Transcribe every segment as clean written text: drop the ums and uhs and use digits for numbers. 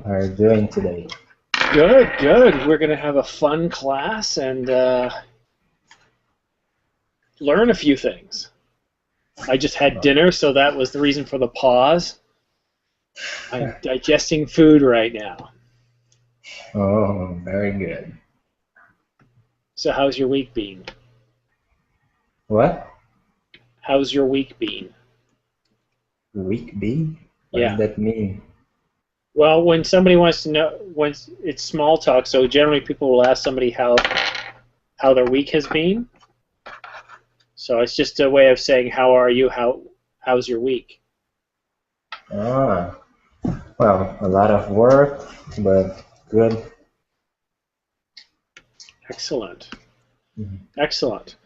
are doing today? Good, good. We're going to have a fun class and learn a few things. I just had dinner, so that was the reason for the pause. I'm digesting food right now. Oh, very good. So how's your week been? What? How's your week been? Week B? What does Yeah. that mean? Well, when somebody wants to know, when it's small talk, so generally people will ask somebody how their week has been. So it's just a way of saying how are you? How's your week? Ah, well, a lot of work, but good. Excellent. Mhm. Excellent.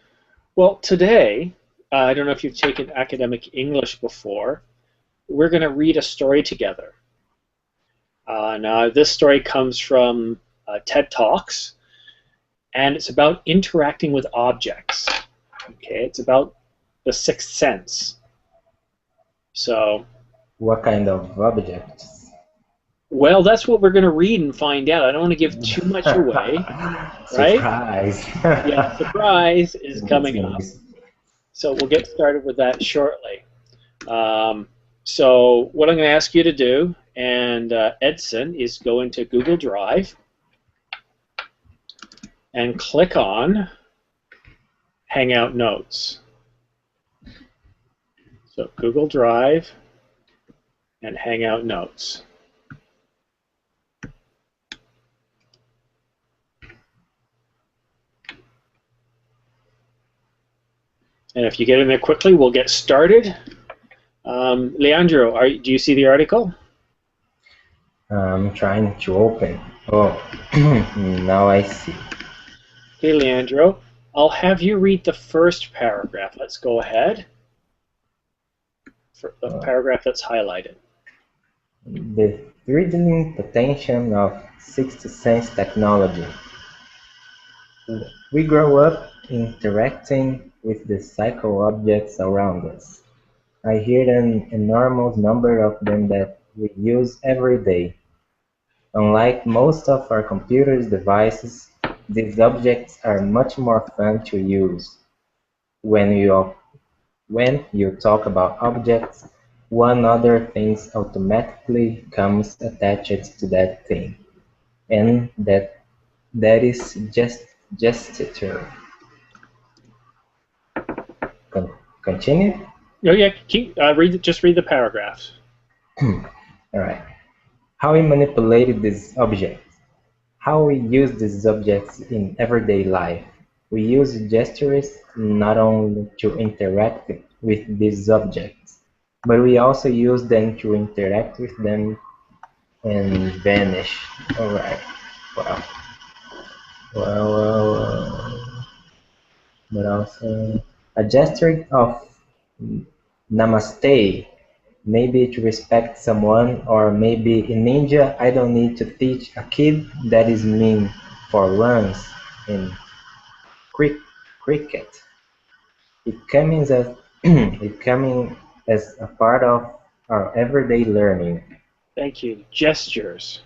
Well, today, I don't know if you've taken academic English before, we're going to read a story together. Now, this story comes from TED Talks, and it's about interacting with objects. Okay, it's about the sixth sense. So, What kind of objects? well, that's what we're going to read and find out. I don't want to give too much away, right? Surprise! Yeah, surprise is That's coming gonna be. up. So we'll get started with that shortly. Um, so what I'm going to ask you to do, and Edson, is go into Google Drive and click on Hangout Notes. So Google Drive and Hangout Notes. And if you get in there quickly, we'll get started. Leandro, do you see the article? I'm trying to open. Oh, now I see. Okay, Leandro, I'll have you read the first paragraph. Let's go ahead. For the paragraph that's highlighted. The thrilling potential of sixth sense technology. We grow up interacting with the physical objects around us. I hear an enormous number of them that we use every day. Unlike most of our computer's devices, these objects are much more fun to use. When you talk about objects, one other thing automatically comes attached to that thing, and that is gesture. Continue? Oh yeah, just read the paragraphs. Alright. How we manipulated these objects. How we use these objects in everyday life. We use gestures not only to interact with these objects, but we also use them to interact with them and vanish. Alright. Wow. Well, but also a gesture of namaste, maybe to respect someone, or maybe in India I don't need to teach a kid that is mean for once in cricket. It coming as a part of our everyday learning. Thank you. Gestures.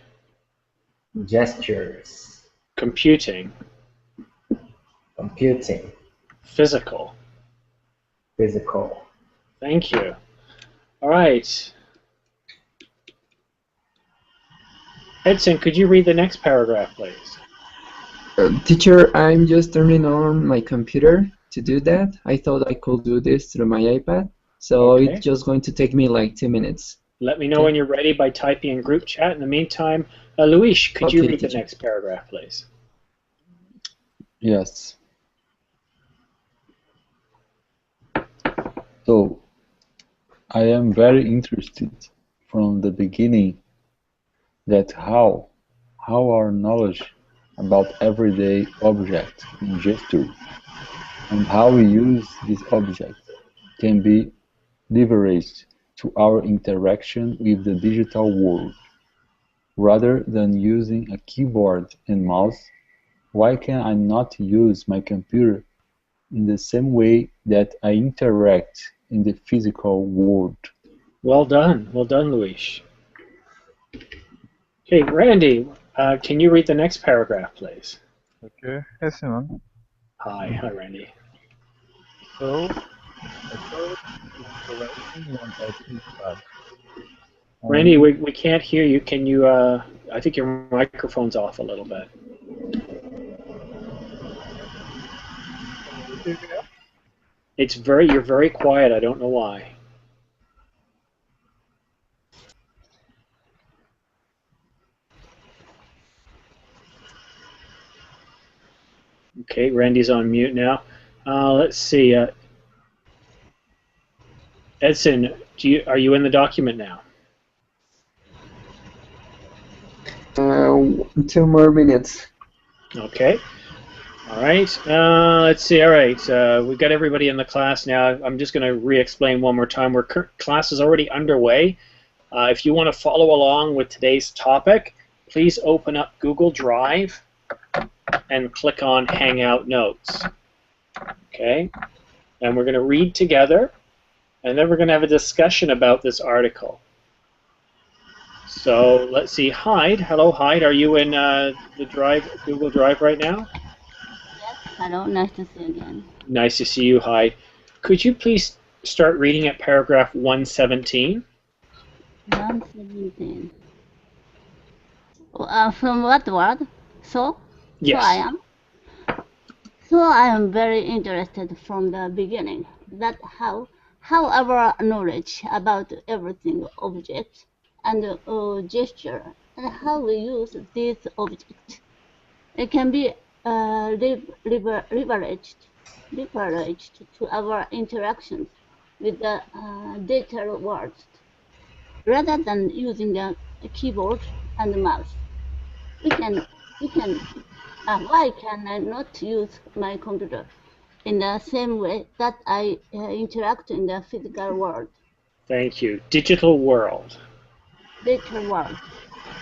Gestures, Computing. computing, Physical. physical. Thank you. All right. Edson, could you read the next paragraph, please? Teacher, I'm just turning on my computer to do that. I thought I could do this through my iPad, so Okay. it's just going to take me like 2 minutes. Let me know when you're ready by typing in group chat. In the meantime, Luis, could you read the next paragraph, please? Yes. So, I am very interested from the beginning that how our knowledge about everyday objects and gestures and how we use these objects can be leveraged to our interaction with the digital world. Rather than using a keyboard and mouse, why can I not use my computer in the same way that I interact in the physical world? Well done, Luis. Okay, Randy, can you read the next paragraph, please? Okay, yes, Simon. Hi, Randy. So, the code is correcting one edge pad. Randy, we can't hear you. Can you? I think your microphone's off a little bit. You're very quiet. I don't know why. Okay, Randy's on mute now. Let's see. Edson, are you in the document now? 2 more minutes. Okay. All right. Let's see. All right. We've got everybody in the class now. I'm just going to re-explain one more time. Class is already underway. If you want to follow along with today's topic, please open up Google Drive and click on Hangout Notes. Okay. And we're going to read together, and then we're going to have a discussion about this article. So let's see. Hyde. Hello, Hyde. Are you in the Google Drive right now? Yes, hello, nice to see you again. Nice to see you, Hyde. Could you please start reading at paragraph 117? 117. From what word? So? Yes. So I am very interested from the beginning that how our knowledge about everything object and gesture and how we use these objects. It can be leveraged to our interactions with the digital world rather than using the keyboard and mouse. Why can I not use my computer in the same way that I interact in the physical world? Thank you. Digital world. Digital world.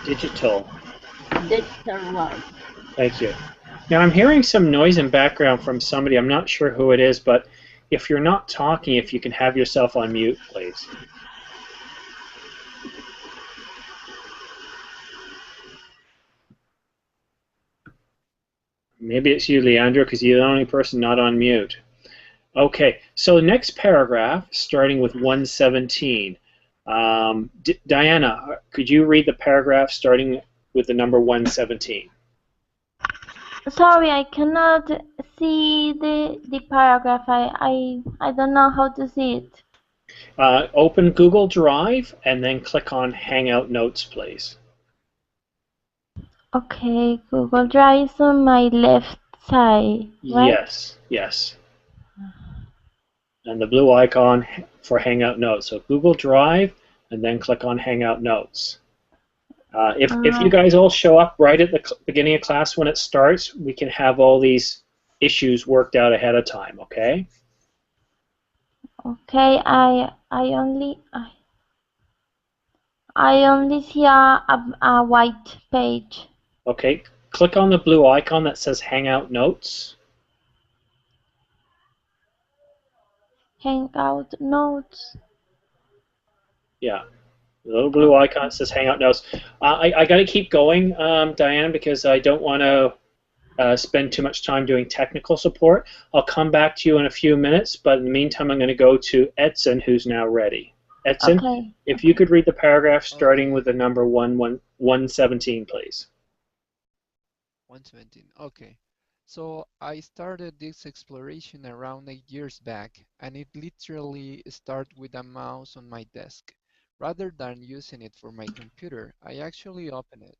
Digital. Digital world. Thank you. Now I'm hearing some noise in background from somebody. I'm not sure who it is, but if you're not talking, if you can have yourself on mute, please. Maybe it's you, Leandro, because you're the only person not on mute. Okay, so the next paragraph, starting with 117. Diana, could you read the paragraph starting with the number 117? Sorry, I cannot see the paragraph. I don't know how to see it. Open Google Drive and then click on Hangout Notes, please. Okay, Google Drive is on my left side, right? Yes. And the blue icon for Hangout Notes. So Google Drive and then click on Hangout Notes. If you guys all show up right at the beginning of class when it starts, we can have all these issues worked out ahead of time, okay? Okay, I only see a white page. Okay, click on the blue icon that says Hangout Notes. Hangout Notes. Yeah, the little blue icon that says Hangout Notes. I got to keep going, Diane, because I don't want to spend too much time doing technical support. I'll come back to you in a few minutes, but in the meantime, I'm going to go to Edson, who's now ready. Edson, Okay. If you could read the paragraph starting with the number 117, please. 117. Okay. So I started this exploration around 8 years back, and it literally started with a mouse on my desk. Rather than using it for my computer, I actually opened it.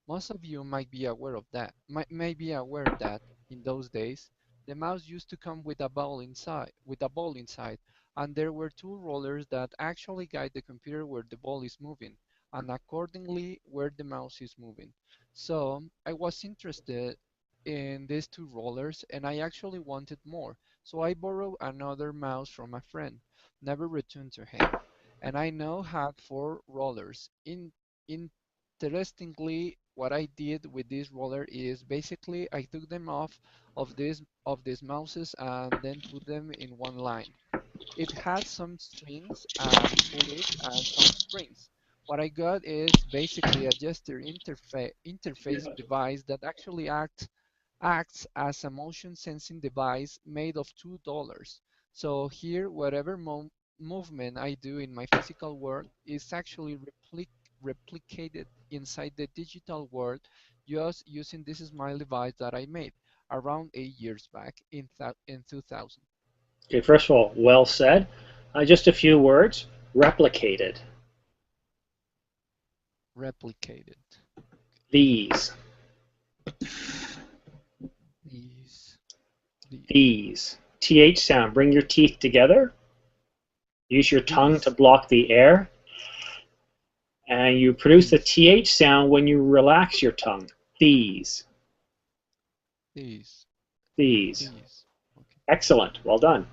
Most of you might be aware of that. Might be aware that in those days, the mouse used to come with a ball inside, and there were two rollers that actually guide the computer where the ball is moving, and accordingly where the mouse is moving. So I was interested in these two rollers and I actually wanted more. So I borrowed another mouse from a friend, never returned to him. And I now had four rollers. Interestingly, what I did with this roller is basically I took them off of these mouses and then put them in one line. It had some strings and pulleys and some springs. what I got is basically a gesture interface device that actually acts as a motion sensing device made of $2. So here, whatever movement I do in my physical world is actually replicated inside the digital world just using this smile device that I made around 8 years back in 2000. Okay, first of all, well said. Just a few words. Replicated. Replicated. These. These. TH sound. Bring your teeth together. Use your tongue to block the air. And you produce the TH sound when you relax your tongue. These. These. These. Okay. Excellent. Well done.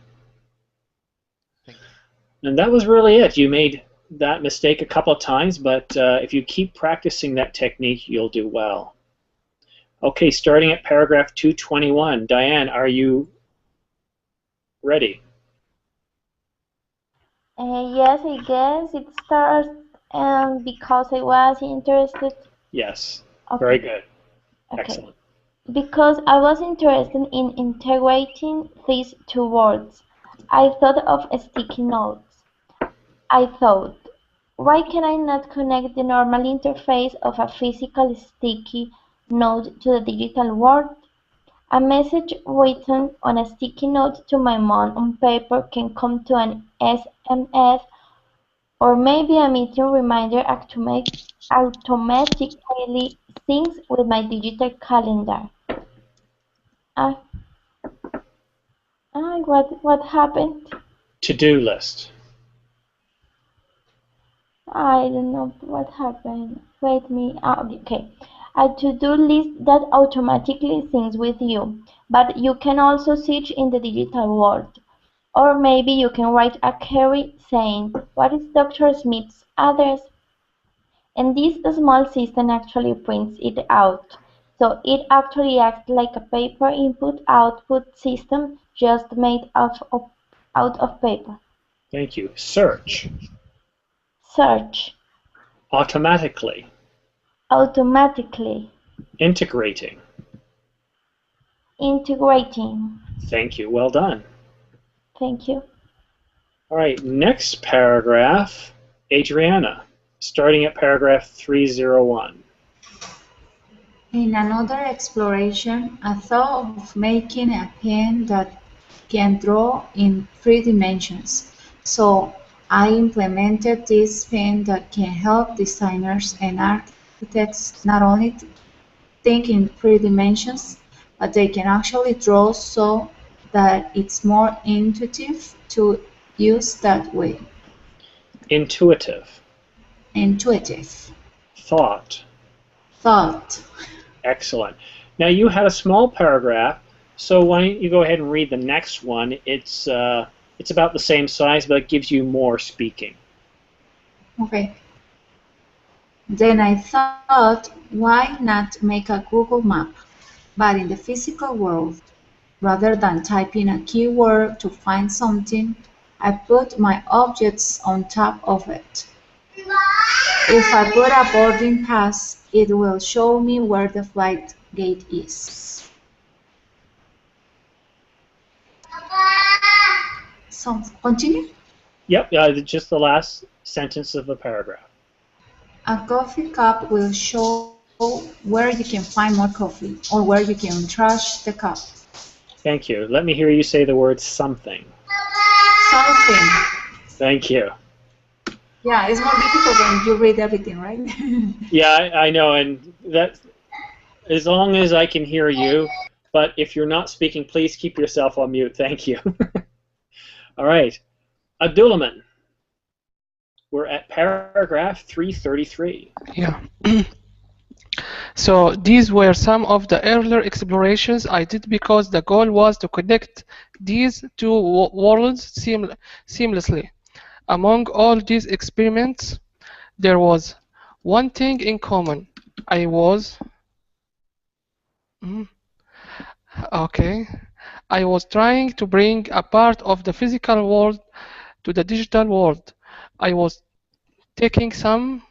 Thank you. And that was really it. You made that mistake a couple of times, but if you keep practicing that technique, you'll do well. Okay, starting at paragraph 221. Diane, are you ready? Yes, I guess it starts because I was interested. Yes. Okay. Very good. Okay. Excellent. Because I was interested in integrating these two words, I thought of sticky notes. I thought, why can I not connect the normal interface of a physical sticky note to the digital world? A message written on a sticky note to my mom on paper can come to an SMS, or maybe a meeting reminder automatically syncs with my digital calendar. What happened? To-do list. I don't know what happened. Wait me. Okay. A to-do list that automatically syncs with you, but you can also search in the digital world. Or maybe you can write a query saying, what is Dr. Smith's address? And this small system actually prints it out. So it actually acts like a paper input-output system just made out of paper. Thank you. Search. Search. Automatically. Automatically. Integrating. Integrating. Thank you. Well done. Thank you. All right, next paragraph, Adriana, starting at paragraph 301. In another exploration, I thought of making a pen that can draw in 3 dimensions. So I implemented this pen that can help designers and architects not only think in 3 dimensions, but they can actually draw so that it's more intuitive to use that way. Intuitive. Intuitive. Thought. Thought. Excellent. Now you had a small paragraph, so why don't you go ahead and read the next one. It's about the same size, but it gives you more speaking. Okay. Then I thought, why not make a Google map, but in the physical world? Rather than typing a keyword to find something, I put my objects on top of it. If I put a boarding pass, it will show me where the flight gate is. So, continue? Yep, just the last sentence of the paragraph. A coffee cup will show where you can find more coffee or where you can trash the cup. Thank you. Let me hear you say the word something. Something. Thank you. Yeah, it's more difficult when you read everything, right? Yeah, I know, and that as long as I can hear you, but if you're not speaking, please keep yourself on mute. Thank you. All right. Abdulrahman, we're at paragraph 333. Yeah. So these were some of the earlier explorations I did because the goal was to connect these two worlds seamlessly. Among all these experiments, there was one thing in common. I was trying to bring a part of the physical world to the digital world. I was taking some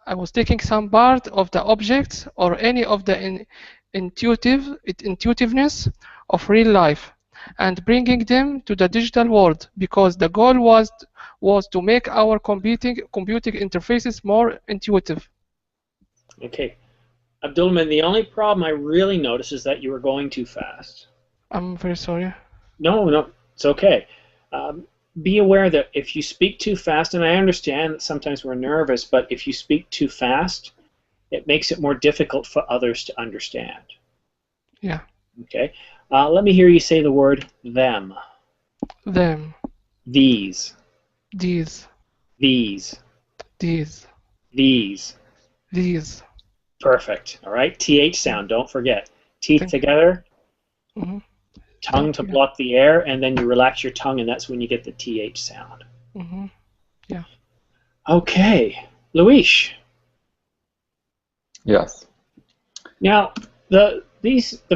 I was taking some part of the objects or any of the intuitiveness of real life and bringing them to the digital world, because the goal was to make our computing interfaces more intuitive. Okay. Abdulman, the only problem I really noticed is that you were going too fast. I'm very sorry. No, it's okay. Be aware that if you speak too fast, and I understand that sometimes we're nervous, but if you speak too fast, it makes it more difficult for others to understand. Yeah. Okay. Let me hear you say the word them. Them. These. These. These. These. These. These. Perfect. All right. TH sound. Don't forget. Teeth together. Mm-hmm. Tongue to block the air, and then you relax your tongue, and that's when you get the TH sound. Mm-hmm. Yeah. Okay. Luis. Yes. Now, the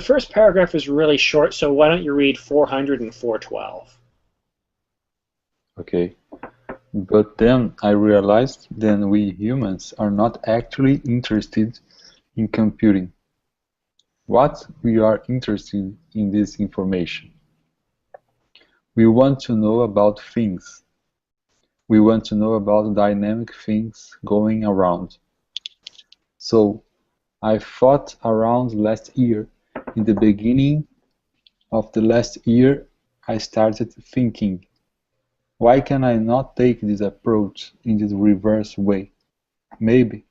first paragraph is really short, so why don't you read 400 and 412? Okay. But then I realized that we humans are not actually interested in computing. What we are interested in this information. We want to know about things. We want to know about dynamic things going around. So I thought around last year. In the beginning of the last year, I started thinking, why can I not take this approach in this reverse way? Maybe.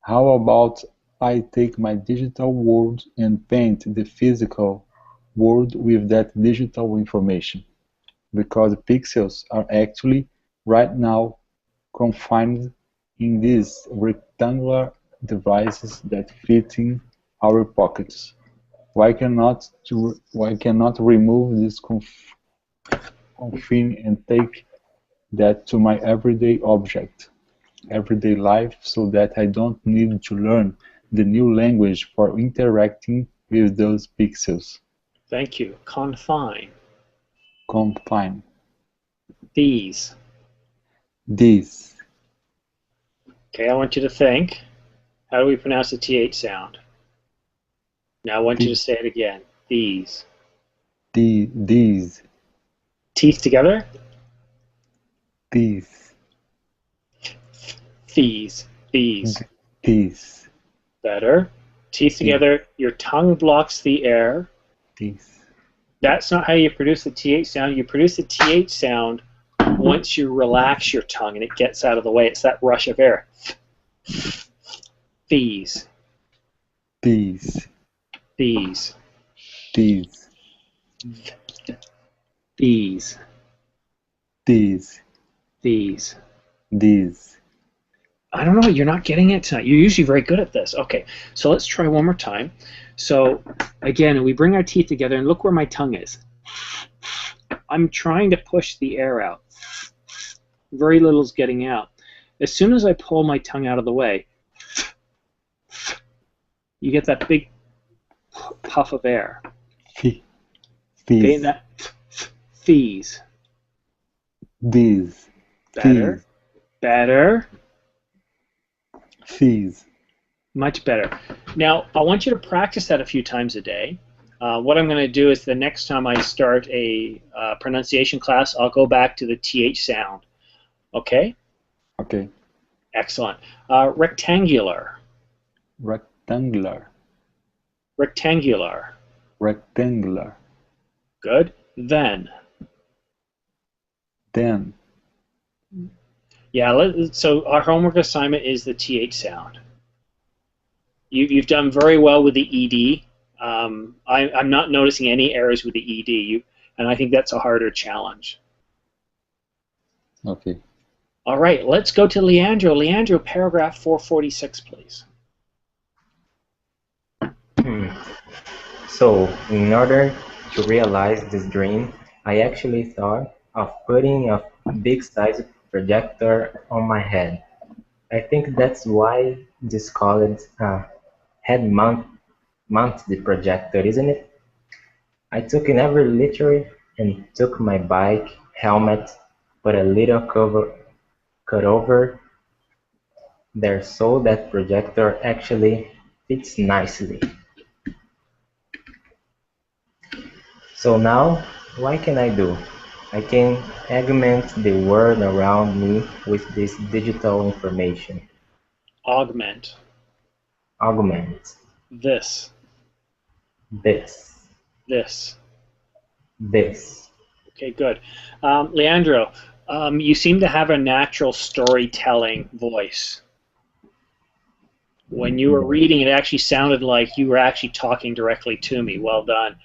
How about I take my digital world and paint the physical world with that digital information? Because pixels are actually, right now, confined in these rectangular devices that fit in our pockets. Why cannot remove this confine and take that to my everyday life, so that I don't need to learn the new language for interacting with those pixels? Thank you. Confine. Confine. These. These. Okay, I want you to think. How do we pronounce the TH sound? Now I want you to say it again. These. These. Teeth together? These. These. These. These. Better. Teeth together. Your tongue blocks the air. These. That's not how you produce the TH sound. You produce the TH sound once you relax your tongue and it gets out of the way. It's that rush of air. These. These. These. These. These. These. These. These. I don't know, you're not getting it tonight. You're usually very good at this. Okay, so let's try one more time. So, again, we bring our teeth together, and look where my tongue is. I'm trying to push the air out. Very little is getting out. As soon as I pull my tongue out of the way, you get that big puff of air. Okay, that these. These. Better. Better. These. Much better. Now, I want you to practice that a few times a day. What I'm going to do is the next time I start a pronunciation class, I'll go back to the TH sound. Okay? Okay. Excellent. Rectangular. Rectangular. Rectangular. Rectangular. Good. Then. Then. Yeah, so our homework assignment is the TH sound. You've done very well with the ED. I'm not noticing any errors with the ED, and I think that's a harder challenge. Okay. All right, let's go to Leandro. Leandro, paragraph 446, please. So, in order to realize this dream, I actually thought of putting a big-sized projector on my head. I think that's why this called head-mounted projector, isn't it? I took in every literary and took my bike, helmet, put a little cover there so that projector actually fits nicely. So now, what can I do? I can augment the world around me with this digital information. Augment. Augment. This. This. This. This. Okay, good. Leandro, you seem to have a natural storytelling voice. When you were reading, it actually sounded like you were actually talking directly to me. Well done.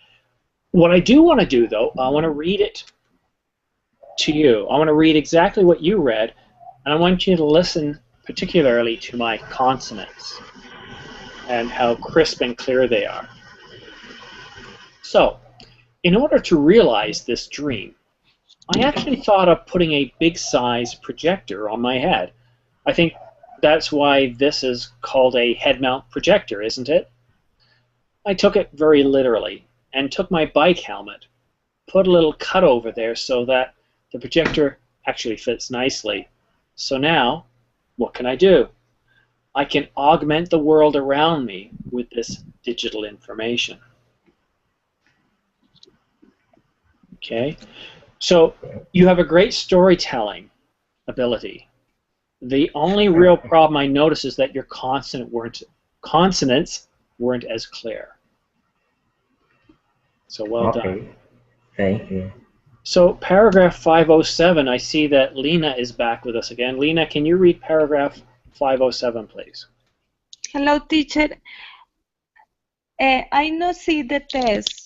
What I do want to do, though, I want to read it to you. I want to read exactly what you read, and I want you to listen particularly to my consonants and how crisp and clear they are. So, in order to realize this dream, I actually thought of putting a big-size projector on my head. I think that's why this is called a head-mount projector, isn't it? I took it very literally and took my bike helmet, put a little cut over there so that the projector actually fits nicely. So now, what can I do? I can augment the world around me with this digital information. Okay, so you have a great storytelling ability. The only real problem I notice is that your consonants weren't as clear. So well done. Thank you. So paragraph 507, I see that Lena is back with us again. Lena, can you read paragraph 507, please? Hello, teacher. I no see the test.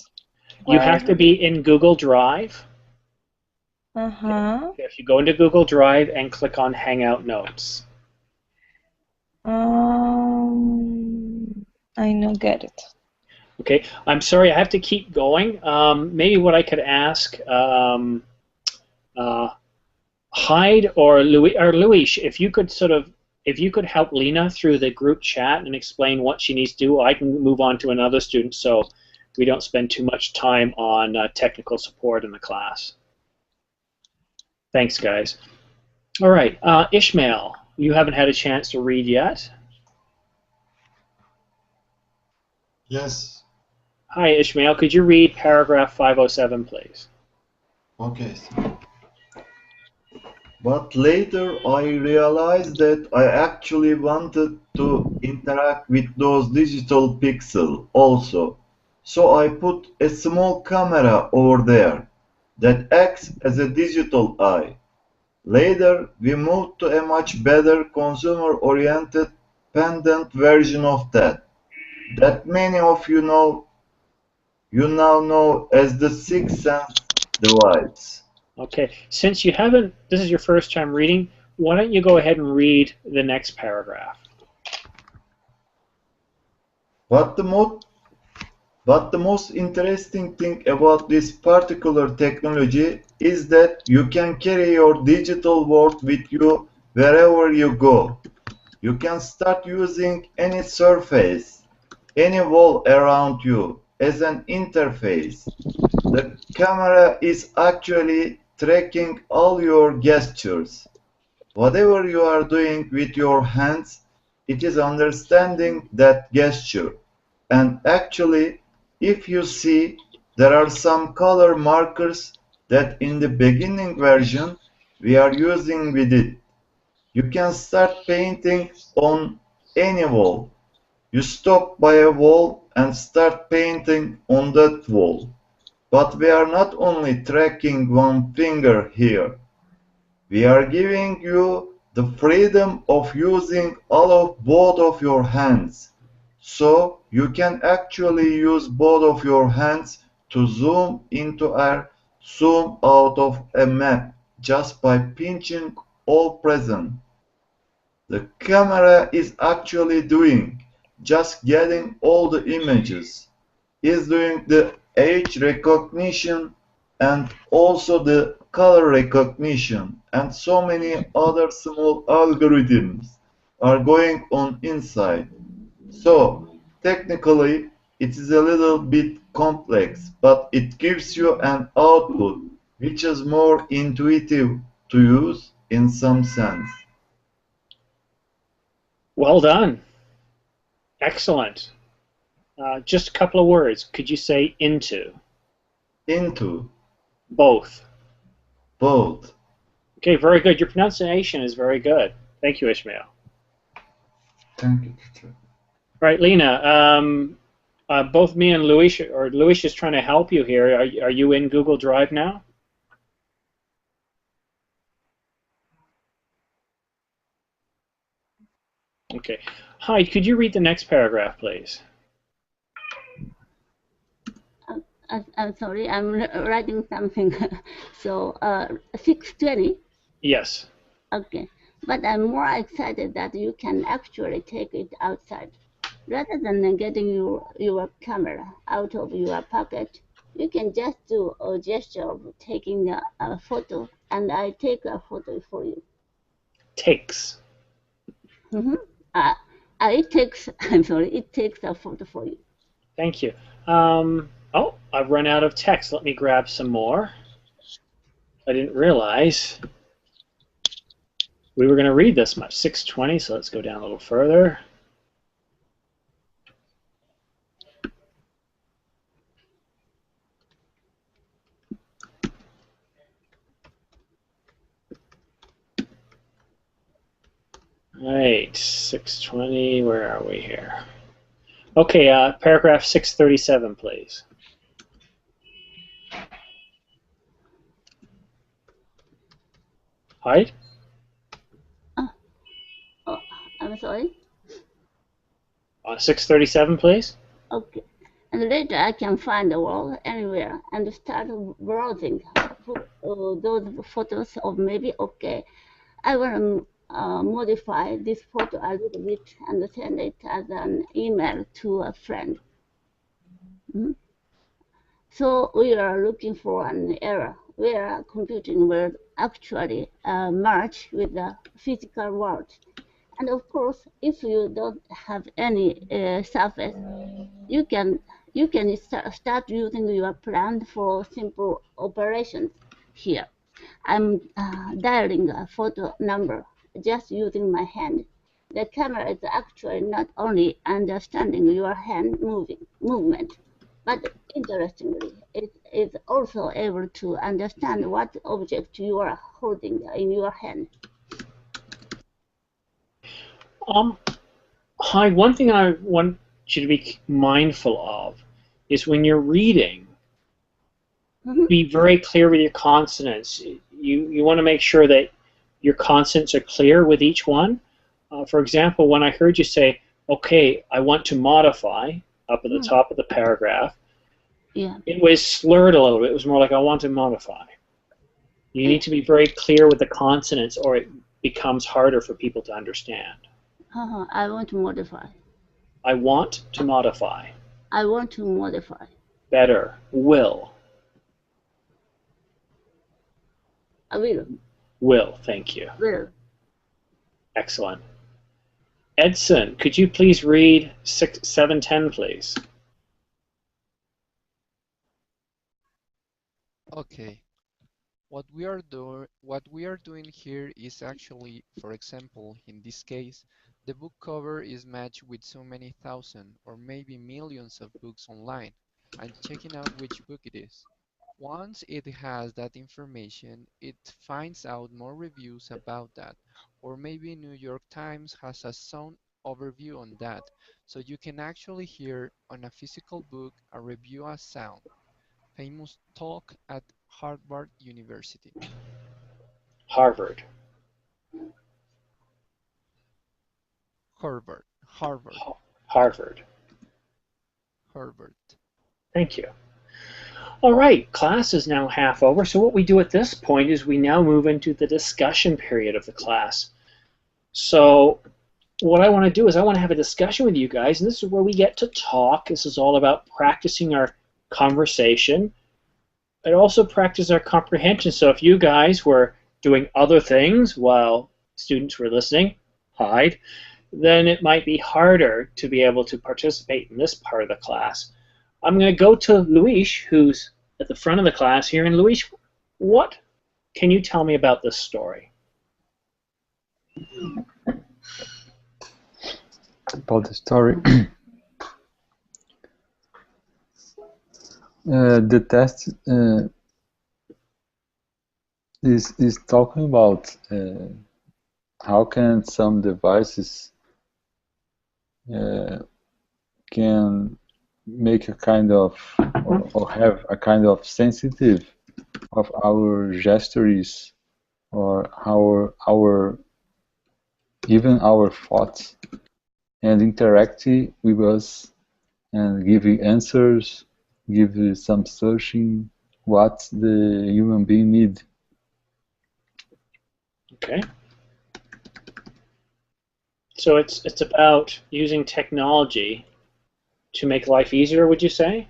You have to be in Google Drive. Uh-huh. If you go into Google Drive and click on Hangout Notes. I no get it. Okay, I'm sorry, I have to keep going. Maybe what I could ask, Hyde or Luis, if you could help Lena through the group chat and explain what she needs to do, I can move on to another student so we don't spend too much time on technical support in the class. Thanks, guys. All right, Ishmael, you haven't had a chance to read yet. Yes. Hi, Ishmael. Could you read paragraph 507, please? Okay. But later I realized that I actually wanted to interact with those digital pixels also. So I put a small camera over there that acts as a digital eye. Later, we moved to a much better consumer-oriented pendant version of that many of you now know as the Sixth Sense device. Okay, since you haven't, this is your first time reading, why don't you go ahead and read the next paragraph? But the most interesting thing about this particular technology is that you can carry your digital world with you wherever you go. You can start using any surface, any wall around you as an interface. The camera is actually tracking all your gestures. Whatever you are doing with your hands, it is understanding that gesture. And actually, if you see, there are some color markers that in the beginning version we are using with it. You can start painting on any wall. You stop by a wall and start painting on that wall. But we are not only tracking one finger here. We are giving you the freedom of using both of your hands. So you can actually use both of your hands to zoom into or zoom out of a map just by pinching all present. The camera is actually doing just getting all the images, is doing the age recognition and also the color recognition, and so many other small algorithms are going on inside. So technically it is a little bit complex, but it gives you an output which is more intuitive to use in some sense. Well done. Excellent. Just a couple of words. Could you say into? Into. Both. Both. Okay, very good. Your pronunciation is very good. Thank you, Ishmael. Thank you, teacher. Right, Lena. Both me and Luis, or Luis is trying to help you here. Are you in Google Drive now? Okay. Hi, could you read the next paragraph, please? I'm sorry, I'm writing something. So 6:20. Yes. Okay, but I'm more excited that you can actually take it outside. Rather than getting your camera out of your pocket, you can just do a gesture of taking a photo, and I take a photo for you. Takes. Mm-hmm. It takes, I'm sorry, it takes a photo for you. Thank you. Oh, I've run out of text. Let me grab some more. I didn't realize we were going to read this much. 6:20, so let's go down a little further. Right, 6:20, where are we here? Okay, paragraph 637, please. Hyde? I'm sorry? 637, please. Okay. And later I can find the world anywhere and start browsing those photos of maybe, okay, I will modify this photo a little bit and send it as an email to a friend. Mm-hmm. So we are looking for an era where computing will actually merge with the physical world. And of course, if you don't have any surface, you can start using your plan for simple operations here. I'm dialing a photo number just using my hand. The camera is actually not only understanding your hand movement, but interestingly, it is also able to understand what object you are holding in your hand. Hi, one thing I want you to be mindful of is when you're reading, be very clear with your consonants. You want to make sure that your consonants are clear with each one. For example, when I heard you say, okay, I want to modify, up at the top of the paragraph, it was slurred a little bit. It was more like, I want to modify. You need to be very clear with the consonants or it becomes harder for people to understand. I want to modify. I want to modify. I want to modify. Better. Will. I will. Will, thank you. Will. Excellent. Edson, could you please read 710, please? Okay. What we are doing here is actually, for example, in this case, the book cover is matched with so many thousand or maybe millions of books online and checking out which book it is. Once it has that information, it finds out more reviews about that, or maybe New York Times has a sound overview on that, so you can actually hear on a physical book a review as sound. Famous talk at Harvard University. Harvard. Harvard. Harvard. Harvard. Harvard. Thank you. All right, class is now half over, so what we do at this point is we now move into the discussion period of the class. So what I want to do is I want to have a discussion with you guys, and this is where we get to talk. This is all about practicing our conversation. It also practices our comprehension. So if you guys were doing other things while students were listening, hide, then it might be harder to be able to participate in this part of the class. I'm going to go to Luis, who's at the front of the class here. And Luis, what can you tell me about this story? about the story. The test is talking about how can some devices can make a kind of or have a kind of sensitive of our gestures or our even our thoughts and interact with us and give you answers, give you some searching what the human being need. Okay. So it's about using technology to make life easier, would you say?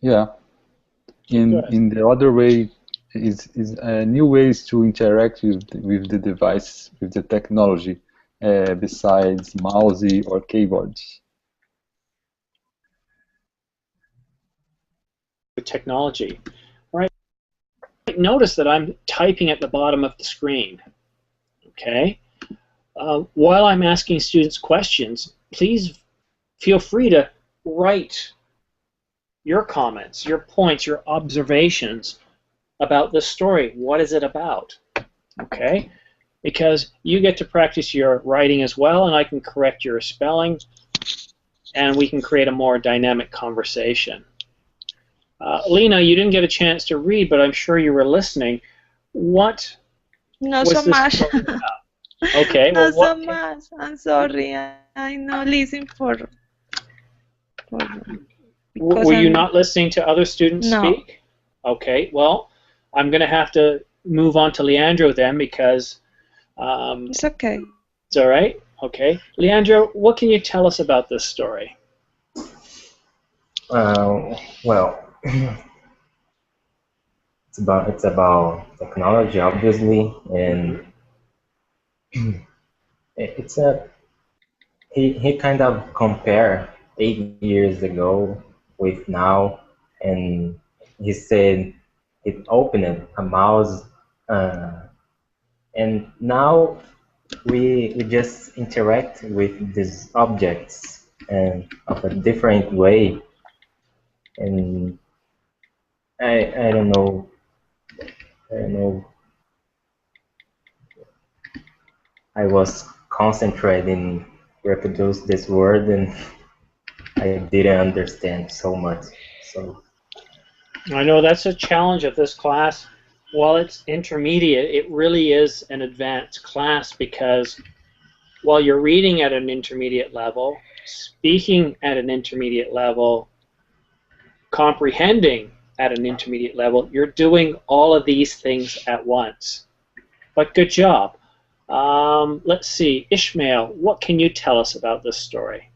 Yeah. In the other way is new ways to interact with the device, with the technology, besides mouse or keyboards. With technology. All right. Notice that I'm typing at the bottom of the screen. Okay. While I'm asking students questions, please feel free to write your comments, your points, your observations about this story. What is it about? Okay? Because you get to practice your writing as well, and I can correct your spelling, and we can create a more dynamic conversation. Lena, you didn't get a chance to read, but I'm sure you were listening. What Not was so this much. story about? Okay, Not well, so much. I'm sorry. I not listen for because were you I'm- not listening to other students No. speak? Okay, well, I'm going to have to move on to Leandro then because... It's okay. It's all right? Okay. Leandro, what can you tell us about this story? Well, it's about technology, obviously, and it's a he kind of compare 8 years ago with now, and he said it opened a mouse, and now we just interact with these objects and of a different way, and I don't know. I don't know. I was concentrating reproduce this word and I didn't understand so much. So I know that's a challenge of this class. While it's intermediate, it really is an advanced class because while you're reading at an intermediate level, speaking at an intermediate level, comprehending at an intermediate level, you're doing all of these things at once. But good job. Let's see, Ishmael, what can you tell us about this story?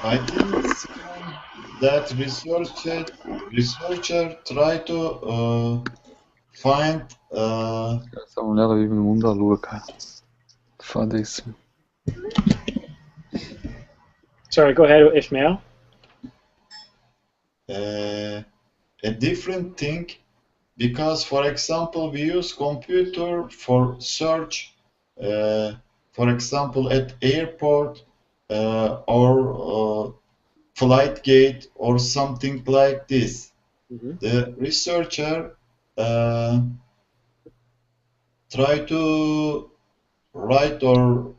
I think that researcher try to find Essa mulher ela vive no mundo da lua, cara. Foda isso. Sorry, go ahead, Ishmael. a different thing because, for example, we use computer for search, for example, at airport or flight gate or something like this. The researcher try to write or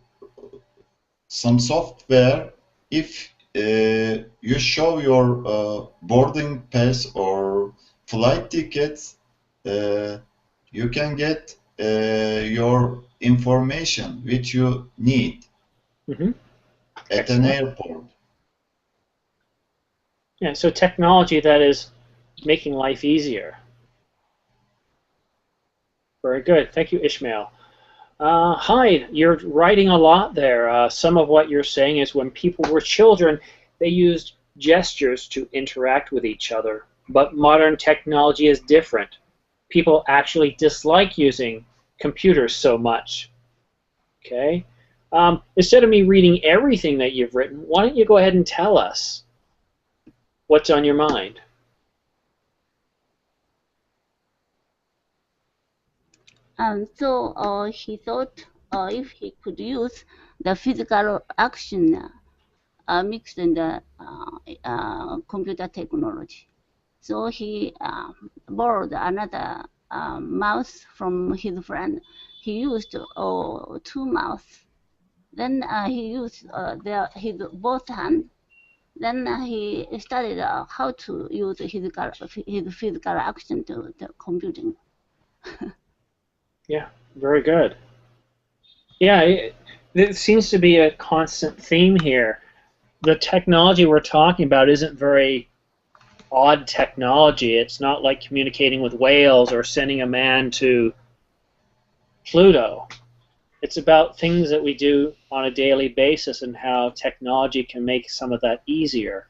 some software. If you show your boarding pass or flight tickets, you can get your information which you need at an airport. Yeah, so technology that is making life easier. Very good. Thank you, Ishmael. Hyde, you're writing a lot there. Some of what you're saying is when people were children, they used gestures to interact with each other. But modern technology is different. People actually dislike using computers so much. Okay? Instead of me reading everything that you've written, why don't you go ahead and tell us what's on your mind? So he thought if he could use the physical action mixed in the computer technology. So he borrowed another mouse from his friend. He used 2 mouse. Then he used his both hands. Then he studied how to use his physical action to computing. Yeah, very good. Yeah, it seems to be a constant theme here. The technology we're talking about isn't very odd technology. It's not like communicating with whales or sending a man to Pluto. It's about things that we do on a daily basis and how technology can make some of that easier.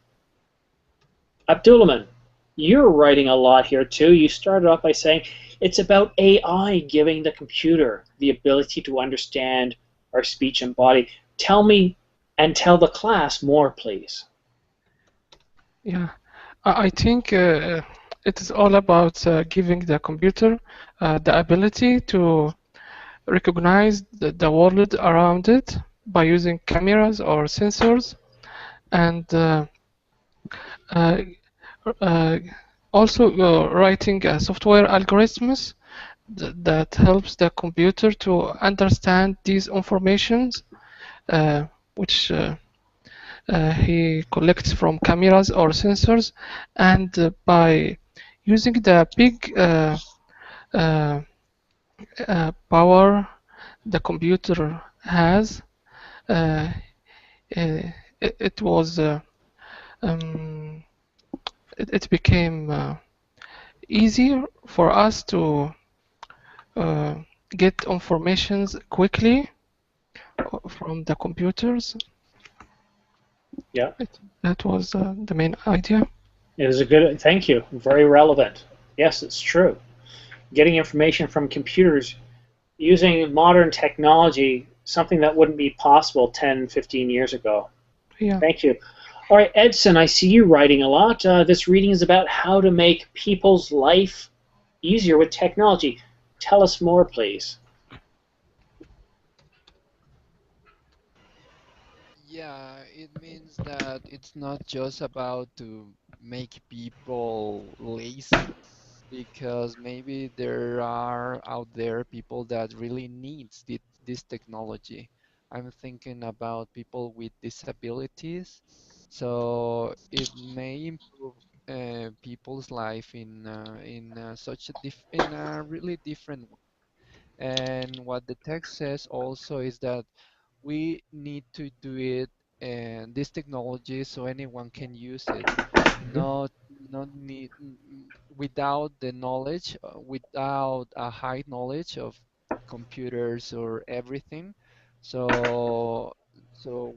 Abdulrahman, you're writing a lot here too. You started off by saying it's about AI giving the computer the ability to understand our speech and body. Tell me and tell the class more, please. Yeah, I think it is all about giving the computer the ability to recognize the world around it by using cameras or sensors, and also writing software algorithms that helps the computer to understand these informations which he collects from cameras or sensors, and by using the big power the computer has, it was it became easier for us to get informations quickly from the computers. Yeah. That was the main idea. It was a good, thank you, very relevant. Yes, it's true. Getting information from computers using modern technology, something that wouldn't be possible 10, 15 years ago. Yeah. Thank you. All right, Edson, I see you writing a lot. This reading is about how to make people's life easier with technology. Tell us more, please. Yeah, it means that it's not just about to make people lazy, because maybe there are out there people that really needs this technology. I'm thinking about people with disabilities, so it may improve people's life in such a in a really different way. And what the text says also is that we need to do it and this technology so anyone can use it, not need without the knowledge, without a high knowledge of computers or everything. So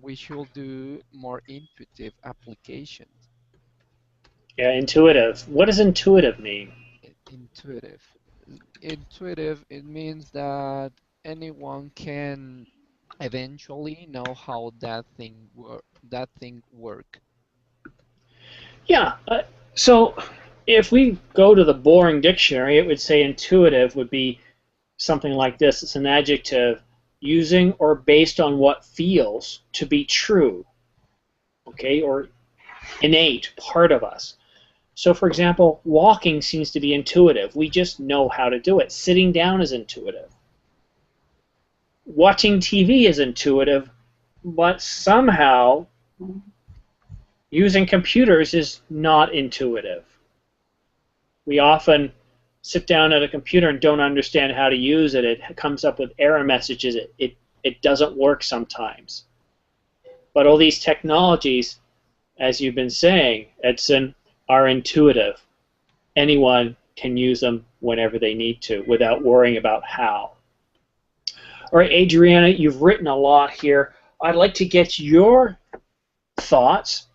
we should do more intuitive applications. Yeah, intuitive. What does intuitive mean? Intuitive. Intuitive, it means that anyone can eventually know how that thing work. Yeah, so if we go to the boring dictionary, it would say intuitive would be something like this. It's an adjective using or based on what feels to be true, okay, or innate, part of us. So, for example, walking seems to be intuitive. We just know how to do it. Sitting down is intuitive. Watching TV is intuitive, but somehow using computers is not intuitive. We often sit down at a computer and don't understand how to use it. It comes up with error messages. It doesn't work sometimes. But all these technologies, as you've been saying, Edson, are intuitive. Anyone can use them whenever they need to without worrying about how. All right, Adriana, you've written a lot here. I'd like to get your thoughts.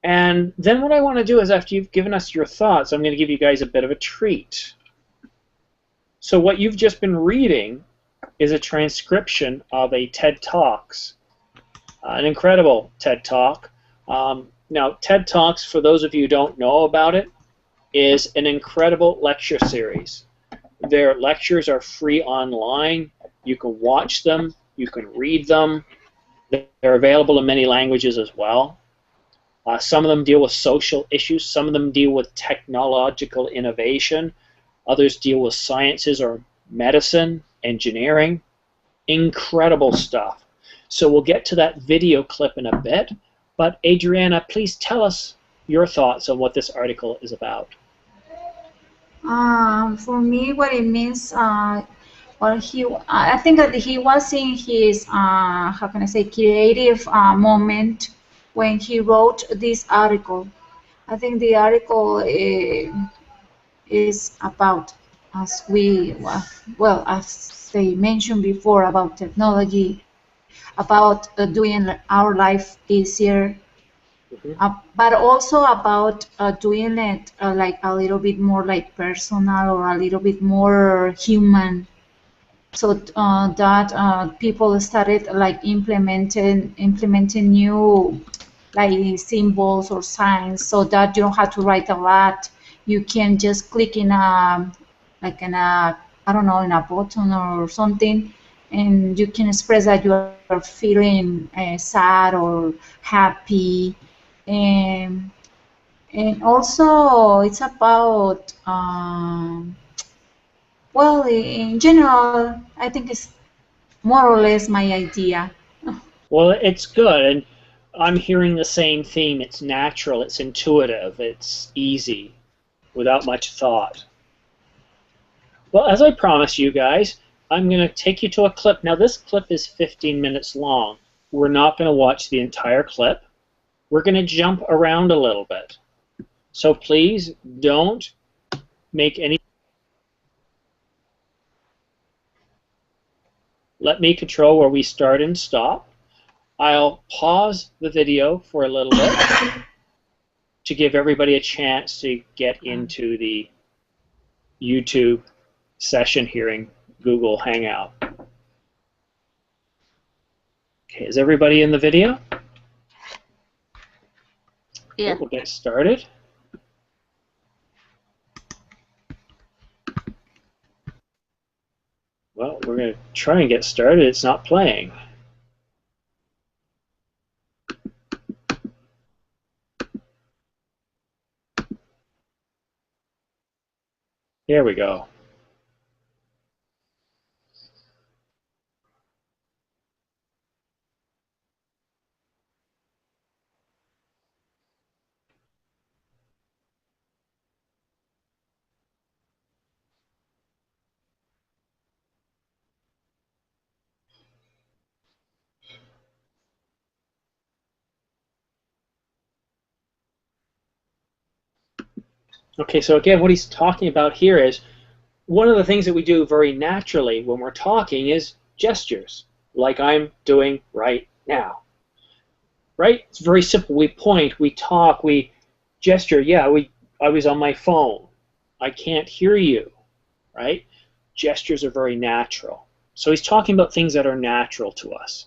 And then what I want to do is, after you've given us your thoughts, I'm going to give you guys a bit of a treat. So what you've just been reading is a transcription of a TED Talks, an incredible TED Talk. Now, TED Talks, for those of you who don't know about it, is an incredible lecture series Their lectures are free online. You can watch them. You can read them. They're available in many languages as well. Some of them deal with social issues. Some of them deal with technological innovation. Others deal with sciences or medicine, engineering. Incredible stuff. So we'll get to that video clip in a bit. But Adriana, please tell us your thoughts on what this article is about. For me, what it means, I think that he was in his, how can I say, creative moment when he wrote this article. I think the article is about, as we, well, as they mentioned before, about technology, about doing our life easier, but also about doing it like a little bit more like personal or a little bit more human, so that people started like implementing new like symbols or signs, so that you don't have to write a lot. You can just click in a like in a, I don't know, in a button or something, and you can express that you are feeling sad or happy. And also it's about well, in general, I think it's more or less my idea. Well, it's good, and I'm hearing the same theme. It's natural, it's intuitive, it's easy, without much thought. Well, as I promised you guys, I'm going to take you to a clip. Now, this clip is 15 minutes long. We're not going to watch the entire clip. We're going to jump around a little bit. So please don't make any... Let me control where we start and stop. I'll pause the video for a little bit to give everybody a chance to get into the YouTube session here in Google Hangout. Okay, is everybody in the video? Yeah. We'll get started. Well, we're going to try and get started. It's not playing. Here we go. Okay, so again, what he's talking about here is one of the things that we do very naturally when we're talking is gestures, like I'm doing right now. Right? It's very simple. We point, we talk, we gesture. Yeah, I was on my phone. I can't hear you. Right? Gestures are very natural. So he's talking about things that are natural to us.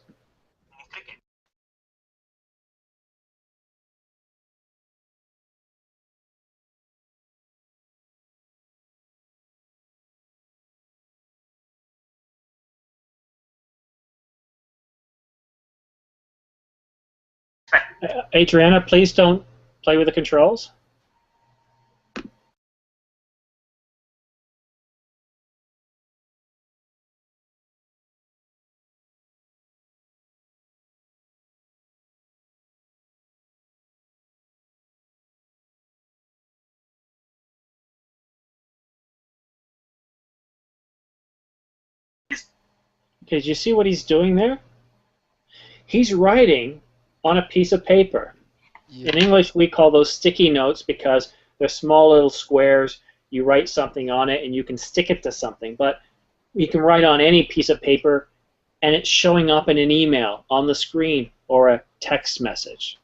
Adriana, please don't play with the controls. Okay, do you see what he's doing there? He's writing on a piece of paper. Yeah. In English, we call those sticky notes because they're small little squares. You write something on it and you can stick it to something. But you can write on any piece of paper and it's showing up in an email on the screen or a text message.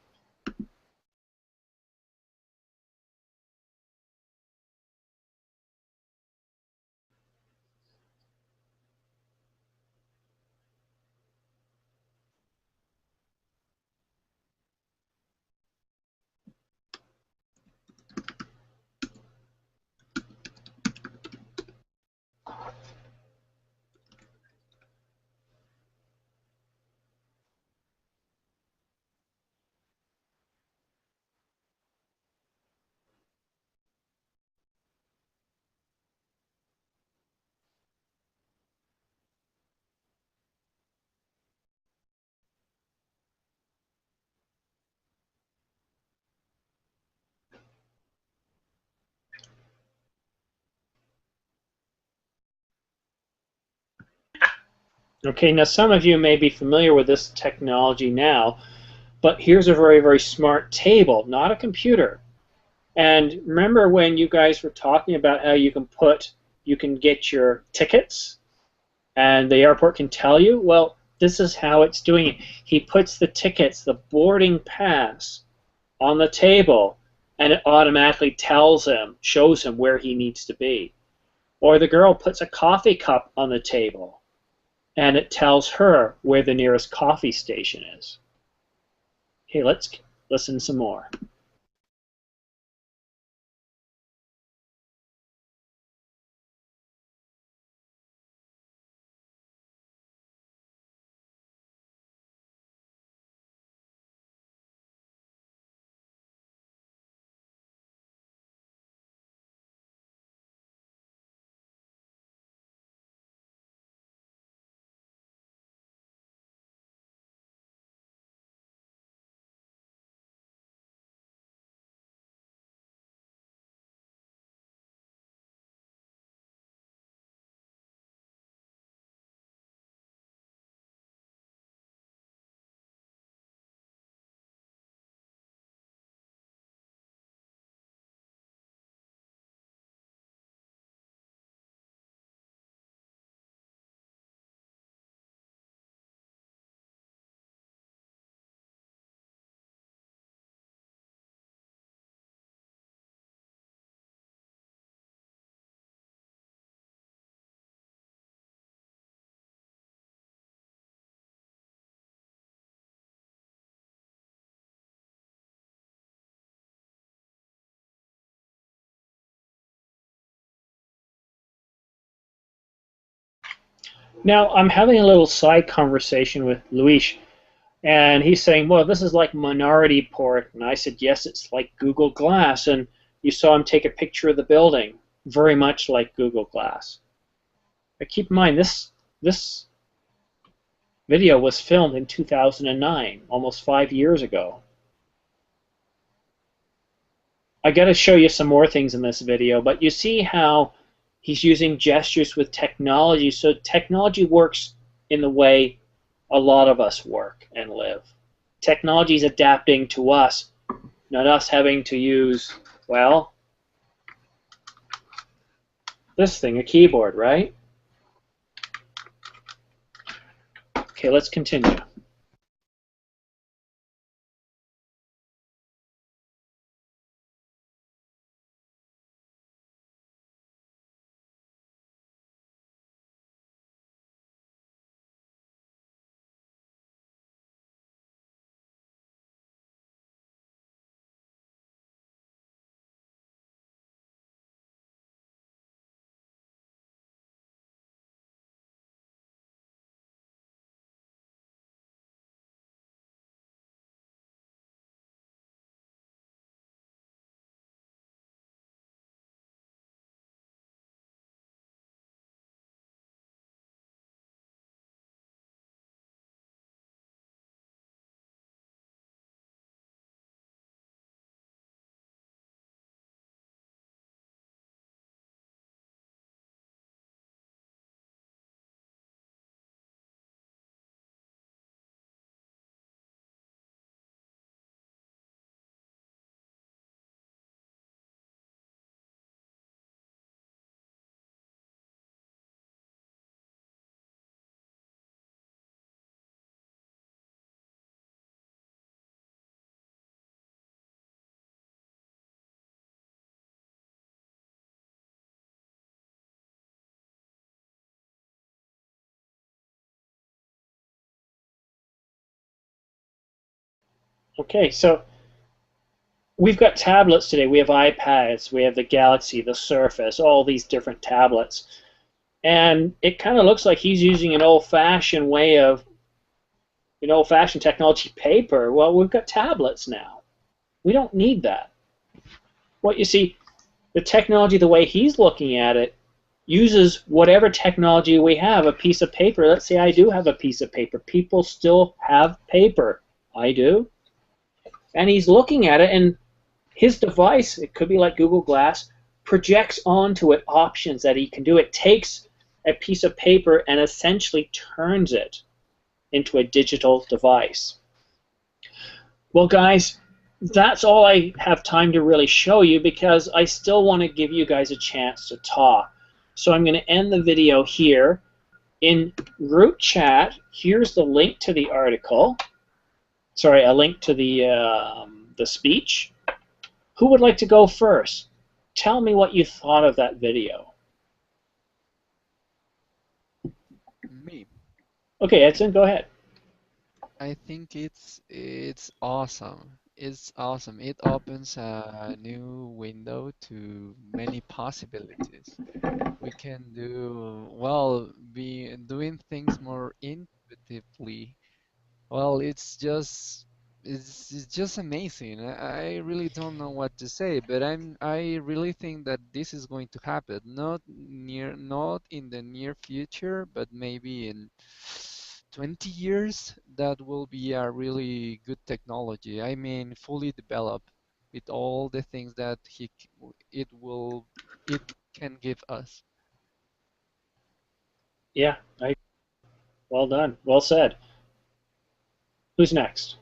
Okay, now some of you may be familiar with this technology now, but here's a very, very smart table, not a computer. And remember when you guys were talking about how you can get your tickets and the airport can tell you? Well, this is how it's doing it. He puts the tickets, the boarding pass, on the table, and it automatically tells him, shows him where he needs to be. Or the girl puts a coffee cup on the table, and it tells her where the nearest coffee station is. Okay, let's listen some more. Now, I'm having a little side conversation with Luis, and he's saying, well, this is like Minority Report. And I said, yes, it's like Google Glass. And you saw him take a picture of the building, very much like Google Glass. But keep in mind, this video was filmed in 2009, almost 5 years ago. I got to show you some more things in this video, but you see how he's using gestures with technology. So technology works in the way a lot of us work and live. Technology is adapting to us, not us having to use, well, this thing, a keyboard, right? Okay, let's continue. Okay, so we've got tablets today. We have iPads, we have the Galaxy, the Surface, all these different tablets. And it kind of looks like he's using an old-fashioned way of, old-fashioned technology, paper. Well, we've got tablets now. We don't need that. Well, you see, the technology, the way he's looking at it, uses whatever technology we have, a piece of paper. Let's say I do have a piece of paper. People still have paper. I do. And he's looking at it, and his device, it could be like Google Glass, projects onto it options that he can do. It takes a piece of paper and essentially turns it into a digital device. Well, guys, that's all I have time to really show you because I still want to give you guys a chance to talk. So I'm going to end the video here. In group chat, here's the link to the article. Sorry, a link to the speech. Who would like to go first? Tell me what you thought of that video. Me. Okay, Edson, go ahead. I think it's awesome. It's awesome. It opens a new window to many possibilities. We can do, well, be doing things more intuitively. Well, it's just amazing. I really don't know what to say, but I really think that this is going to happen. Not in the near future, but maybe in 20 years that will be a really good technology. I mean, fully developed with all the things that it can give us. Yeah, well done. Well said. Who's next?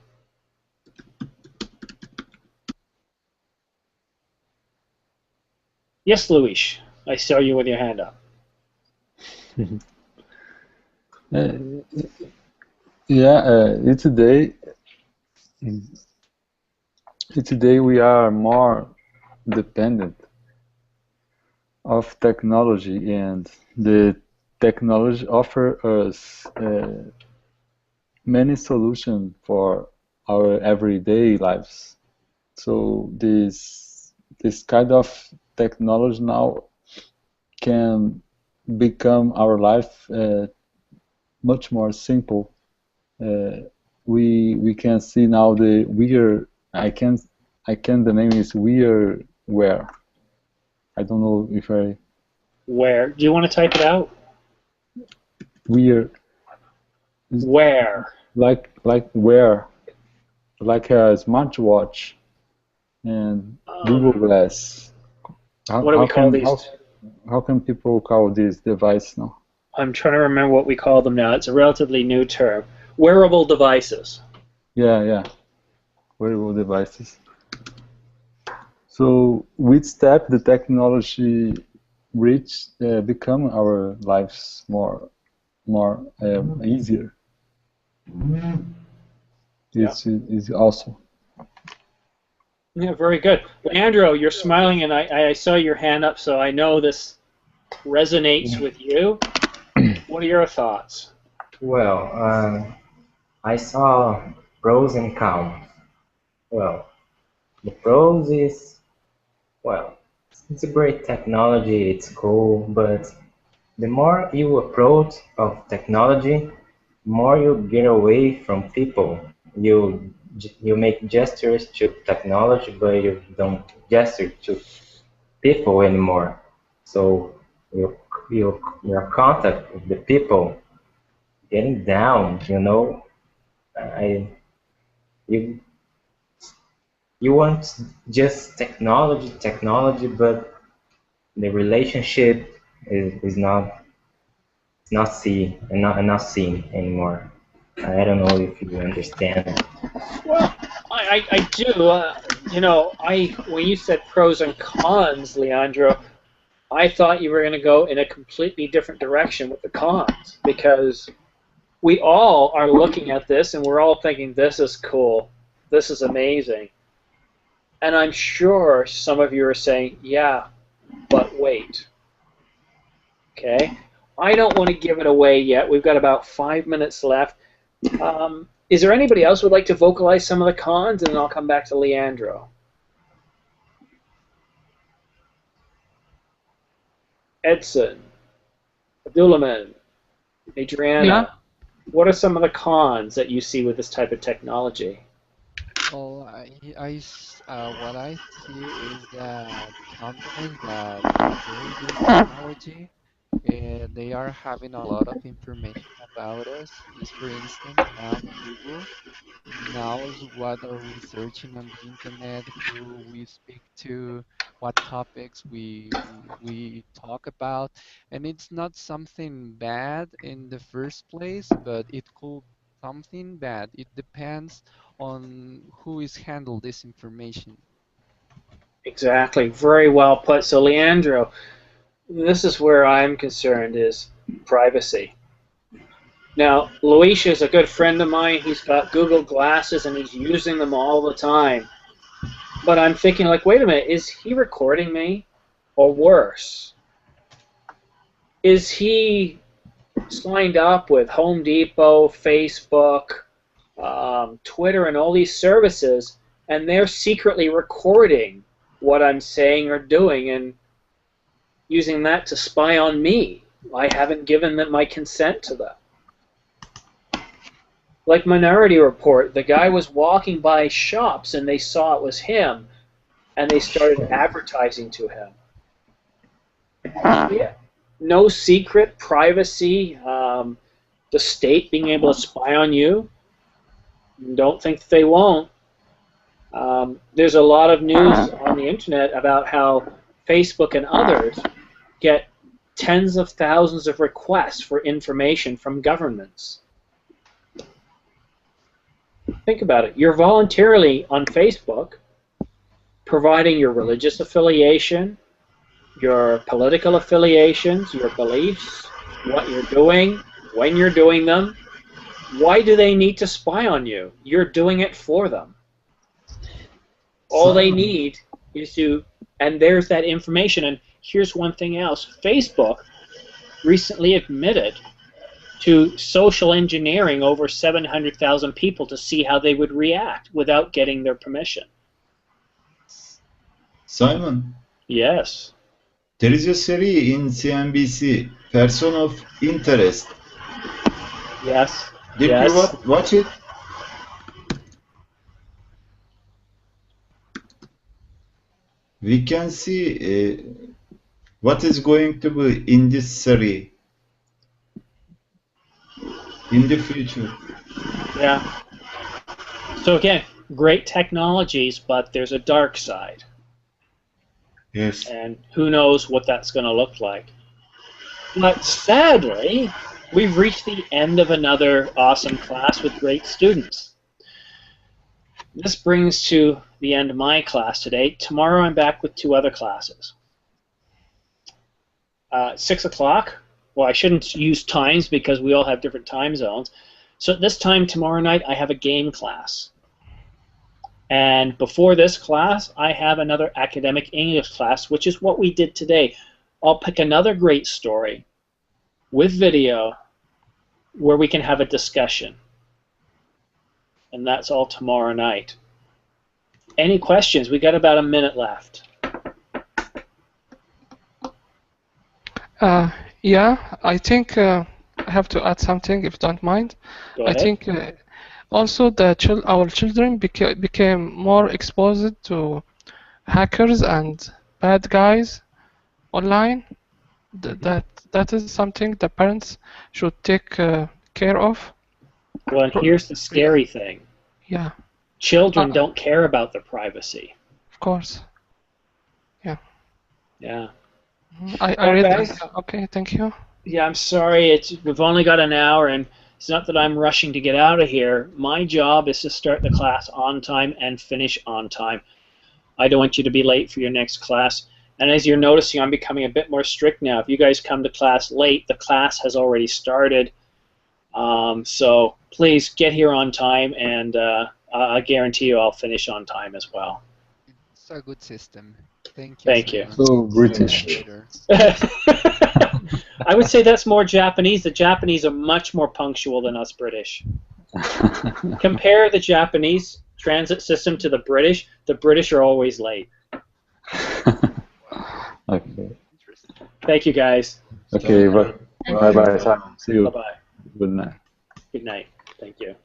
Yes, Luis. I saw you with your hand up. Today we are more dependent of technology, and the technology offer us many solutions for our everyday lives. So this kind of technology now can become our life much more simple. We can see now the the name is wearware. I don't know if I. Where? Do you want to type it out? Where? Like wear, like a smartwatch and Google Glass. What do we call these? How can people call this device now? I'm trying to remember what we call them now. It's a relatively new term. Wearable devices. Yeah. Wearable devices. So with step, the technology become our lives more easier. It's awesome. Yeah, very good. Leandro, you're smiling, and I saw your hand up, so I know this resonates with you. What are your thoughts? Well, I saw pros and cons. Well, the pros is, well, it's a great technology, it's cool, but the more you approach of technology, more you get away from people. You make gestures to technology, but you don't gesture to people anymore. So your contact with the people getting down. You you want just technology, but the relationship is not seen anymore. I don't know if you understand. Well, I do. When you said pros and cons, Leandro, I thought you were going to go in a completely different direction with the cons, because we all are looking at this and we're all thinking, this is cool, this is amazing. And I'm sure some of you are saying, yeah, but wait. Okay? I don't want to give it away yet. We've got about 5 minutes left. Is there anybody else who would like to vocalize some of the cons, and then I'll come back to Leandro? Edson, Abdulrahman, Adriana, Yeah. What are some of the cons that you see with this type of technology? Well, what I see is that companies that do this technology, they are having a lot of information about us. Just for instance, now Google knows what are we searching on the internet, who we speak to, what topics we talk about, and it's not something bad in the first place, but it could be something bad. It depends on who is handle this information. Exactly. Very well put. So, Leandro, this is where I'm concerned is privacy. Now, Luis is a good friend of mine. He's got Google Glasses and he's using them all the time. But I'm thinking, like, wait a minute, is he recording me? Or worse, is he signed up with Home Depot, Facebook, Twitter, and all these services, and they're secretly recording what I'm saying or doing and using that to spy on me? I haven't given them my consent to them. Like Minority Report, the guy was walking by shops and they saw it was him, and they started advertising to him. Yeah. No secret, privacy, the state being able to spy on you. Don't think they won't. There's a lot of news on the internet about how Facebook and others get tens of thousands of requests for information from governments. Think about it. You're voluntarily on Facebook providing your religious affiliation, your political affiliations, your beliefs, what you're doing, when you're doing them. Why do they need to spy on you? You're doing it for them. All they need is to, and there's that information. And here's one thing else. Facebook recently admitted to social engineering over 700,000 people to see how they would react without getting their permission. Simon, Yes. there is a series in CNBC, Person of Interest. Yes. Did Yes. you watch it? We can see what is going to be in this series in the future. Yeah. So again, great technologies, but there's a dark side. Yes. And who knows what that's going to look like. But sadly, we've reached the end of another awesome class with great students. This brings to the end of my class today. Tomorrow I'm back with 2 other classes. 6 o'clock. Well, I shouldn't use times because we all have different time zones. So at this time tomorrow night I have a game class. And before this class, I have another academic English class, which is what we did today. I'll pick another great story with video where we can have a discussion. And that's all tomorrow night. Any questions? We got about a minute left. Yeah, I think I have to add something, if you don't mind. Go I ahead. think also our children became more exposed to hackers and bad guys online. That is something the parents should take care of. Well, and here's the scary thing. Yeah, Children don't care about their privacy. of course. Yeah. Yeah. I Well, read guys, that. Okay, thank you. Yeah, I'm sorry. We've only got an hour, and it's not that I'm rushing to get out of here. My job is to start the class on time and finish on time. I don't want you to be late for your next class. And as you're noticing, I'm becoming a bit more strict now. If you guys come to class late, the class has already started. So please get here on time, and I guarantee you I'll finish on time as well. It's a good system. Thank you. Thank you. So British. I would say that's more Japanese. The Japanese are much more punctual than us British. Compare the Japanese transit system to the British. The British are always late. Okay. Thank you, guys. Okay, bye bye, Simon. See you. Bye-bye. Good night. Good night. Thank you.